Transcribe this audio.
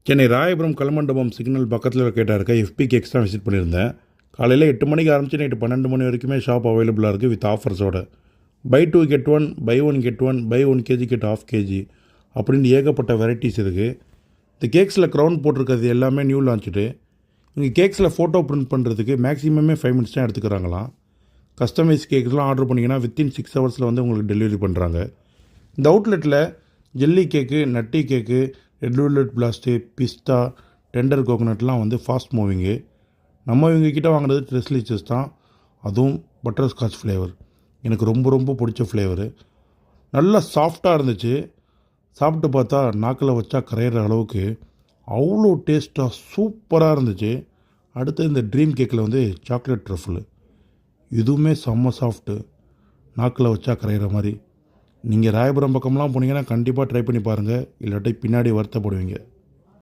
Chennai Royapuram கலமண்டபம் signal பக்கத்தில் இருக்க FP cakes தான் விசிட் பண்ணியிருந்தேன். காலையில் 8 மணிக்கு ஆரம்பித்து நைட்டு 12 மணி வரைக்குமே ஷாப் அவைலபிளாக இருக்குது வித் ஆஃபர்ஸோட. Buy 2 get 1, buy 1 get 1, buy 1 KG get ½ KG அப்படின்னு ஏகப்பட்ட வெரைட்டிஸ் இருக்குது. இந்த கேக்ஸில் க்ரௌன் போட்டிருக்கிறது எல்லாமே நியூ லான்ச்சுடு. இங்கே கேக்ஸில் ஃபோட்டோ பிரிண்ட் பண்ணுறதுக்கு மேக்ஸிமமே 5 மினிட்ஸ் தான் எடுத்துக்கிறாங்களாம். கஸ்டமைஸ் கேக்ஸ்லாம் ஆர்டர் பண்ணிங்கன்னா வித்தின் 6 ஹவர்ஸில் வந்து உங்களுக்கு டெலிவரி பண்ணுறாங்க. இந்த அவுட்லெட்டில் ஜெல்லி கேக்கு, நட்டி கேக்கு, ரெட் வெல்வெட் பிளாஸ்ட்டு, பிஸ்தா, டெண்டர் கோகோனட்லாம் வந்து ஃபாஸ்ட் மூவிங்கு. நம்ம இவங்கக்கிட்ட வாங்கினது ட்ரெஸ்லிச்சஸ் தான், அதுவும் பட்டர் ஸ்காட்ச் ஃப்ளேவர். எனக்கு ரொம்ப ரொம்ப பிடிச்ச ஃப்ளேவரு. நல்லா சாஃப்டாக இருந்துச்சு. சாப்பிட்டு பார்த்தா நாக்கில் வச்சா கரையிற அளவுக்கு அவ்வளோ டேஸ்ட்டாக சூப்பராக இருந்துச்சு. அடுத்து இந்த ட்ரீம் கேக்கில் வந்து சாக்லேட் ட்ரஃபிள், இதுவுமே செம்ம சாஃப்ட்டு, நாக்கில் வச்சா கரையிற மாதிரி. நீங்கள் ராயபுரம் பக்கம்லாம் போனீங்கன்னா கண்டிப்பாக ட்ரை பண்ணி பாருங்கள், இல்லாட்டி பின்னாடி வருத்தப்படுவீங்க.